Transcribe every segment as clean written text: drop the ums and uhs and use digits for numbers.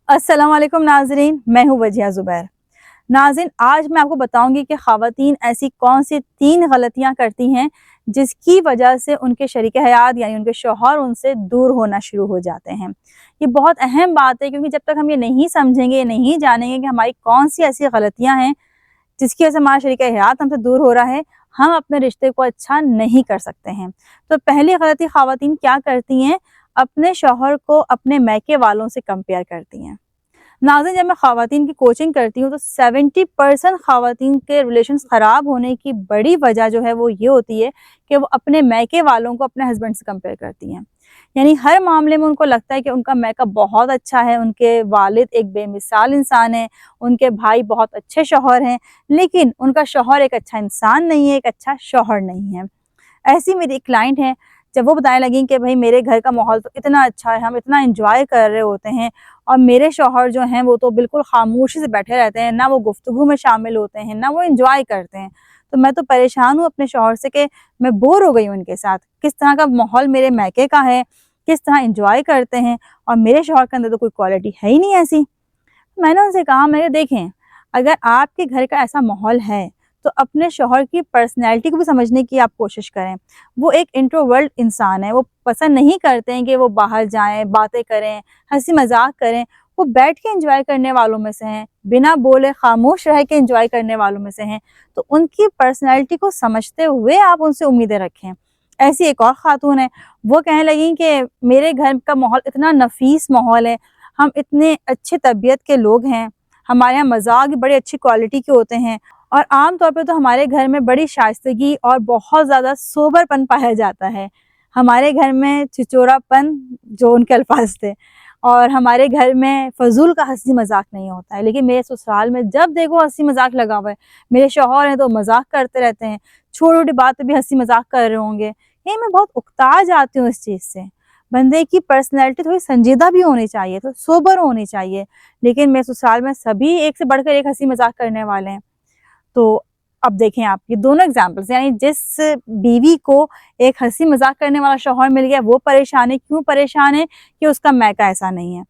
अस्सलाम वालेकुम नाज़रीन, मैं हूँ वजिया ज़ुबैर। नाज़रीन, आज मैं आपको बताऊंगी कि ख़वातीन ऐसी कौन सी 3 गलतियाँ करती हैं जिसकी वजह से उनके शरीक हयात यानी उनके शौहर उनसे दूर होना शुरू हो जाते हैं। ये बहुत अहम बात है, क्योंकि जब तक हम ये नहीं समझेंगे, नहीं जानेंगे कि हमारी कौन सी ऐसी गलतियाँ हैं जिसकी वजह से हमारा शरीक हयात हमसे दूर हो रहा है, हम अपने रिश्ते को अच्छा नहीं कर सकते हैं। तो पहली गलती ख़वातीन क्या करती हैं, अपने शौहर को अपने मैके वालों से कंपेयर करती हैं। नाज़रीन, जब मैं ख़वातीन की कोचिंग करती हूँ तो 70% ख़वातीन के रिलेशंस ख़राब होने की बड़ी वजह जो है वो ये होती है कि वो अपने मैके वालों को अपने हस्बैंड से कंपेयर करती हैं। यानी हर मामले में उनको लगता है कि उनका मैका बहुत अच्छा है, उनके वालिद एक बेमिसाल इंसान है, उनके भाई बहुत अच्छे शौहर हैं, लेकिन उनका शौहर एक अच्छा इंसान नहीं है, एक अच्छा शौहर नहीं है। ऐसी मेरी एक क्लाइंट है, जब वो बताने लगी कि भाई मेरे घर का माहौल तो इतना अच्छा है, हम इतना एंजॉय कर रहे होते हैं, और मेरे शौहर जो हैं वो तो बिल्कुल खामोशी से बैठे रहते हैं, ना वो गुफ्तगू में शामिल होते हैं, ना वो एंजॉय करते हैं। तो मैं तो परेशान हूँ अपने शौहर से कि मैं बोर हो गई हूँ उनके साथ। किस तरह का माहौल मेरे मैके का है, किस तरह एंजॉय करते हैं, और मेरे शौहर के अंदर तो कोई क्वालिटी है ही नहीं ऐसी। मैंने उनसे कहा, मैंने देखें, अगर आपके घर का ऐसा माहौल है तो अपने शौहर की पर्सनैलिटी को भी समझने की आप कोशिश करें। वो एक इंट्रोवर्ट इंसान है, वो पसंद नहीं करते हैं कि वो बाहर जाएं, बातें करें, हंसी मजाक करें। वो बैठ के एंजॉय करने वालों में से हैं, बिना बोले खामोश रह के एंजॉय करने वालों में से हैं। तो उनकी पर्सनैलिटी को समझते हुए आप उनसे उम्मीदें रखें। ऐसी एक और खातून है, वो कहने लगी कि मेरे घर का माहौल इतना नफीस माहौल है, हम इतने अच्छे तबीयत के लोग हैं, हमारे यहाँ मजाक भी बड़ी अच्छी क्वालिटी के होते हैं, और आम तौर पे तो हमारे घर में बड़ी शाइस्तगी और बहुत ज़्यादा सोबरपन पाया जाता है। हमारे घर में छिचोरापन, जो उनके अल्फाज थे, और हमारे घर में फजूल का हंसी मजाक नहीं होता है। लेकिन मेरे ससुराल में जब देखो हंसी मजाक लगा हुआ है। मेरे शौहर हैं तो मजाक करते रहते हैं, छोटी छोटी बात पे भी हंसी मजाक कर रहे होंगे। ये मैं बहुत उकता जाती हूँ इस चीज़ से। बंदे की पर्सनैलिटी थोड़ी संजीदा भी होनी चाहिए, तो सोबर होनी चाहिए। लेकिन मेरे ससुराल में सभी एक से बढ़कर एक हंसी मजाक करने वाले हैं। तो अब देखें आप, ये दोनों एग्जाम्पल्स, यानी जिस बीवी को एक हंसी मजाक करने वाला शौहर मिल गया वो परेशान है। क्यों परेशान है? कि उसका मैका ऐसा नहीं है।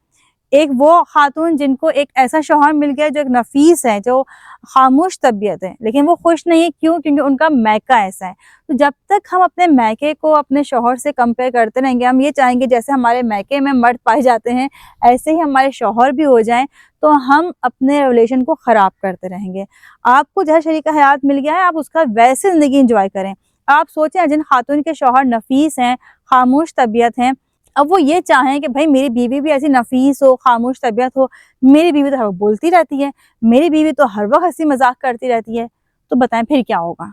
एक वो खातून जिनको एक ऐसा शौहर मिल गया जो एक नफीस है, जो खामोश तबीयत है, लेकिन वो खुश नहीं है। क्यों? क्योंकि उनका मैका ऐसा है। तो जब तक हम अपने मैके को अपने शौहर से कंपेयर करते रहेंगे, हम ये चाहेंगे जैसे हमारे मैके में मर्द पाए जाते हैं ऐसे ही हमारे शौहर भी हो जाएं, तो हम अपने रिलेशन को ख़राब करते रहेंगे। आपको जहाँ शरीका हयात मिल गया है, आप उसका वैसे ज़िंदगी इंजॉय करें। आप सोचें, जिन खातून के शौहर नफीस हैं, खामोश तबीयत हैं, अब वो ये चाहें कि भाई मेरी बीवी भी ऐसी नफीस हो, खामोश तबीयत हो, मेरी बीवी तो हर वक्त बोलती रहती है, मेरी बीवी तो हर वक्त हंसी मजाक करती रहती है, तो बताएं फिर क्या होगा।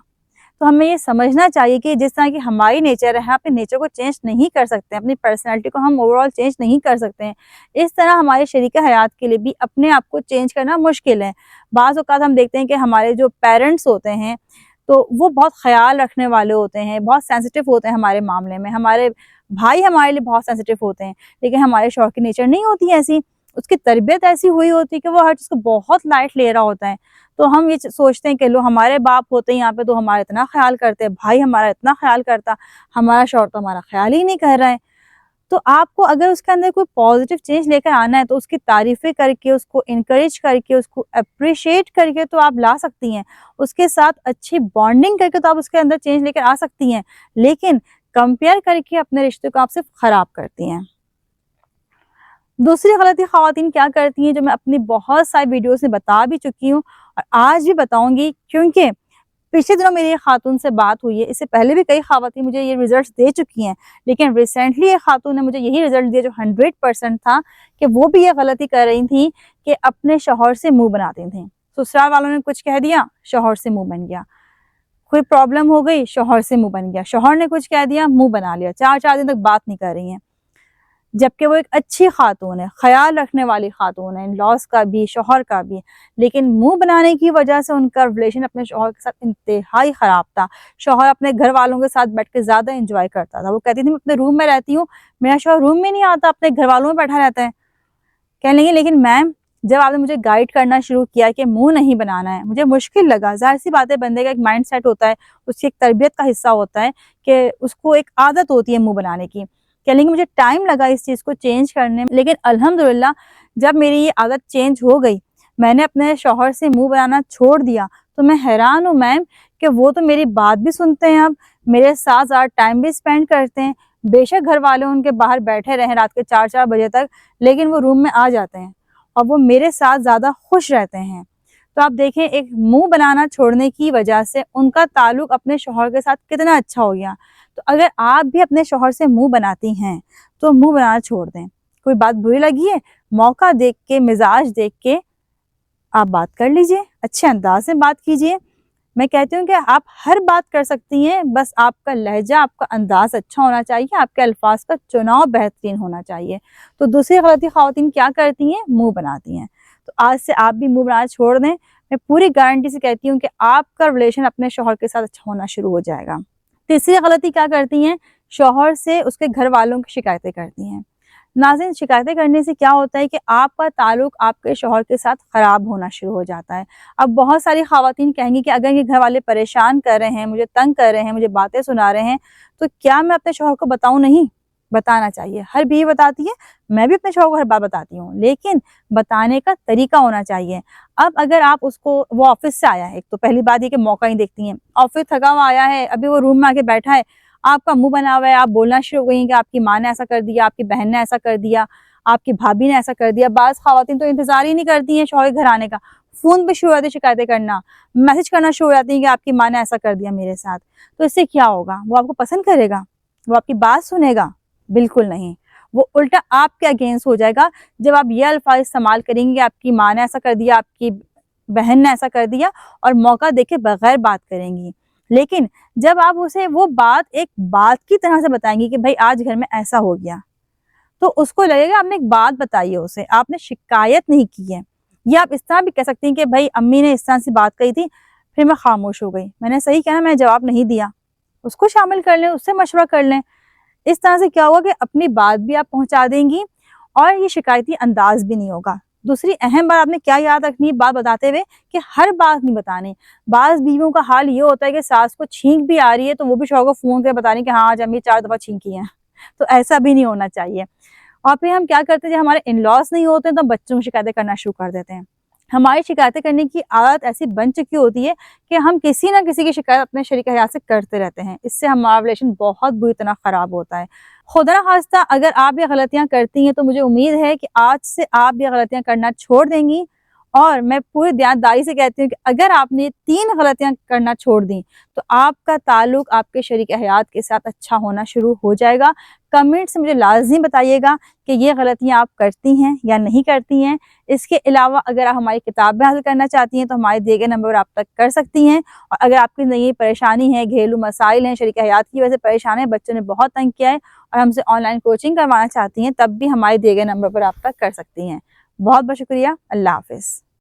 तो हमें ये समझना चाहिए कि जिस तरह की हमारी नेचर है, अपने नेचर को चेंज नहीं कर सकते, अपनी पर्सनैलिटी को हम ओवरऑल चेंज नहीं कर सकते हैं। इस तरह हमारे शरीक हयात के लिए भी अपने आप को चेंज करना मुश्किल है। बाज़ औक़ात हम देखते हैं कि हमारे जो पेरेंट्स होते हैं तो वो बहुत ख्याल रखने वाले होते हैं, बहुत सेंसिटिव होते हैं हमारे मामले में। हमारे भाई हमारे लिए बहुत सेंसिटिव होते हैं, लेकिन हमारे शौहर की नेचर नहीं होती ऐसी। उसकी तरबियत ऐसी हुई होती है कि वो हर चीज़ को बहुत लाइट ले रहा होता है। तो हम ये सोचते हैं कि लो, हमारे बाप होते हैं यहाँ पे तो हमारा इतना ख्याल करते हैं, भाई हमारा इतना ख्याल करता, हमारा शौहर तो हमारा ख्याल ही नहीं कर रहा है। तो आपको अगर उसके अंदर कोई पॉजिटिव चेंज लेकर आना है तो उसकी तारीफ़ें करके, उसको इनकरेज करके, उसको अप्रिशिएट करके तो आप ला सकती हैं। उसके साथ अच्छी बॉन्डिंग करके तो आप उसके अंदर चेंज लेकर आ सकती हैं। लेकिन कंपेयर करके अपने रिश्ते को आप सिर्फ ख़राब करती हैं। दूसरी गलती ख़वातीन क्या करती हैं, जो मैं अपनी बहुत सारी वीडियोज़ में बता भी चुकी हूँ और आज भी बताऊँगी, क्योंकि पिछले दिनों मेरी एक खातून से बात हुई है। इससे पहले भी कई ख़वातीन मुझे ये रिज़ल्ट्स दे चुकी हैं, लेकिन रिसेंटली एक खातून ने मुझे यही रिज़ल्ट दिया जो 100% था, कि वो भी ये गलती कर रही थी कि अपने शौहर से मुँह बनाती थीं। ससुराल वालों ने कुछ कह दिया, शौहर से मुँह बन गया। कोई प्रॉब्लम हो गई, शौहर से मुँह बन गया। शौहर ने कुछ कह दिया, मुँह बना लिया। 4-4 दिन तक बात नहीं कर रही हैं। जबकि वो एक अच्छी खातून है, ख्याल रखने वाली खातून है, इन-लॉज़ का भी, शौहर का भी। लेकिन मुँह बनाने की वजह से उनका रिलेशन अपने शौहर के साथ इंतहाई ख़राब था। शौहर अपने घर वालों के साथ बैठ के ज़्यादा एंजॉय करता था। वो कहती थी मैं अपने रूम में रहती हूँ, मेरा शौहर रूम में नहीं आता, अपने घर वालों में बैठा रहता है। कहने लगी, लेकिन मैम, जब आपने मुझे गाइड करना शुरू किया कि मुँह नहीं बनाना है, मुझे मुश्किल लगा। ज़ाहिर-सी बात है, बंदे का एक माइंडसेट होता है, उसकी एक तरबियत का हिस्सा होता है कि उसको एक आदत होती है मुँह बनाने की। کہہ لیں گے مجھے ٹائم لگا اس چیز کو چینج کرنے میں، لیکن الحمدللہ جب میری یہ عادت چینج ہو گئی، میں نے اپنے شوہر سے منہ بنانا چھوڑ دیا، تو میں حیران ہوں میم کہ وہ تو میری بات بھی سنتے ہیں، اب میرے ساتھ زیادہ ٹائم بھی اسپینڈ کرتے ہیں۔ بے شک گھر والے ان کے باہر بیٹھے رہیں رات کے 4 بجے تک، لیکن وہ روم میں آ جاتے ہیں اور وہ میرے ساتھ زیادہ خوش رہتے ہیں۔ تو آپ دیکھیں ایک منہ بنانا چھوڑنے کی وجہ سے ان کا تعلق اپنے شوہر کے ساتھ کتنا اچھا ہو گیا۔ تو اگر آپ بھی اپنے شوہر سے منہ بناتی ہیں تو منہ بنانا چھوڑ دیں۔ کوئی بات بری لگی ہے، موقع دیکھ کے، مزاج دیکھ کے آپ بات کر لیجئے، اچھے انداز میں بات کیجئے۔ میں کہتی ہوں کہ آپ ہر بات کر سکتی ہیں، بس آپ کا لہجہ، آپ کا انداز اچھا ہونا چاہیے، آپ کے الفاظ کا چناؤ بہترین ہونا چاہیے۔ تو دوسری غلطی خواتین کیا کرتی ہیں؟ منہ بناتی ہیں۔ تو آج سے آپ بھی منہ بنانا چھوڑ دیں۔ میں پوری گارنٹی سے کہتی ہوں کہ آپ کا ریلیشن اپنے شوہر کے ساتھ اچھا ہونا شروع ہو جائے گا۔ تیسری غلطی کیا کرتی ہیں؟ شوہر سے اس کے گھر والوں کی شکایتیں کرتی ہیں۔ ناظرین، شکایتیں کرنے سے کیا ہوتا ہے کہ آپ کا تعلق آپ کے شوہر کے ساتھ خراب ہونا شروع ہو جاتا ہے۔ اب بہت ساری خواتین کہیں گی کہ اگر یہ گھر والے پریشان کر رہے ہیں، مجھے تنگ کر رہے ہیں، مجھے باتیں سنا رہے ہیں، تو کیا میں اپنے شوہر کو بتاؤں؟ نہیں، بتانا چاہیے۔ ہر بیوی بتاتی ہے، میں بھی اپنے شوہر کو ہر بات بتاتی ہوں، لیکن بتانے کا طریقہ ہونا چاہیے۔ اب اگر آپ اس کو، وہ آفس سے آیا ہے، ایک تو پہلی بات یہ کہ موقع ہی دیکھتی ہیں، آفس تھکا ہوا آیا ہے، ابھی وہ روم میں آ کے بیٹھا ہے، آپ کا منہ بنا ہوا ہے، آپ بولنا شروع ہو گئی کہ آپ کی ماں نے ایسا کر دیا، آپ کی بہن نے ایسا کر دیا، آپ کی بھابھی نے ایسا کر دیا۔ بعض خواتین تو انتظار ہی نہیں کرتی ہیں شوہر کے گھر آنے کا، فون پہ شروع ہو جاتی ہے شکایتیں کرنا، میسج کرنا شروع ہو جاتی ہیں کہ آپ کی ماں نے ایسا کر دیا میرے ساتھ۔ تو اس سے کیا ہوگا؟ وہ آپ کو پسند کرے گا؟ وہ آپ کی بات سنے گا؟ بالکل نہیں، وہ الٹا آپ کے اگینسٹ ہو جائے گا۔ جب آپ یہ الفاظ استعمال کریں گے، آپ کی ماں نے ایسا کر دیا، آپ کی بہن نے ایسا کر دیا، اور موقع دیکھے بغیر بات کریں گی۔ لیکن جب آپ اسے وہ بات ایک بات کی طرح سے بتائیں گی کہ بھائی آج گھر میں ایسا ہو گیا، تو اس کو لگے گا آپ نے ایک بات بتائی ہے اسے، آپ نے شکایت نہیں کی ہے۔ یا آپ اس طرح بھی کہہ سکتی ہیں کہ بھائی امی نے اس طرح سے بات کہی تھی، پھر میں خاموش ہو گئی، میں نے صحیح کہا نا، میں نے جواب نہیں دیا۔ اس کو شامل کر لیں، اس سے مشورہ کر لیں۔ اس طرح سے کیا ہوگا کہ اپنی بات بھی آپ پہنچا دیں گی اور یہ شکایتی انداز بھی نہیں ہوگا۔ دوسری اہم بات آپ نے کیا یاد رکھنی ہے بات بتاتے ہوئے، کہ ہر بات نہیں بتانی۔ بعض بیویوں کا حال یہ ہوتا ہے کہ ساس کو چھینک بھی آ رہی ہے تو وہ بھی شوہر کو فون کر بتا رہی کہ ہاں آج امی 4 دفعہ چھینکی ہیں۔ تو ایسا بھی نہیں ہونا چاہیے۔ اور پھر ہم کیا کرتے ہیں، جب ہمارے ان لاس نہیں ہوتے تو ہم بچوں کی شکایتیں کرنا شروع کر دیتے ہیں۔ ہماری شکایتیں کرنے کی عادت ایسی بن چکی ہوتی ہے کہ ہم کسی نہ کسی کی شکایت اپنے شریک حیات سے کرتے رہتے ہیں۔ اس سے ہمارا ریلیشن بہت بری طرح خراب ہوتا ہے۔ خدا نخواستہ اگر آپ یہ غلطیاں کرتی ہیں تو مجھے امید ہے کہ آج سے آپ یہ غلطیاں کرنا چھوڑ دیں گی۔ اور میں پوری دیانتداری سے کہتی ہوں کہ اگر آپ نے 3 غلطیاں کرنا چھوڑ دیں تو آپ کا تعلق آپ کے شریک حیات کے ساتھ اچھا ہونا شروع ہو جائے گا۔ کمنٹ سے مجھے لازمی بتائیے گا کہ یہ غلطیاں آپ کرتی ہیں یا نہیں کرتی ہیں۔ اس کے علاوہ اگر آپ ہماری کتابیں حاصل کرنا چاہتی ہیں تو ہمارے دیے گئے نمبر پر آپ تک کر سکتی ہیں۔ اور اگر آپ کی نئی پریشانی ہے، گھریلو مسائل ہیں، شریک حیات کی وجہ سے پریشان ہیں، بچوں نے بہت تنگ کیا ہے اور ہم سے آن لائن کوچنگ کروانا چاہتی ہیں، تب بھی ہمارے دیے گئے نمبر پر آپ تک کر سکتی ہیں۔ بہت بہت شکریہ۔ اللہ حافظ۔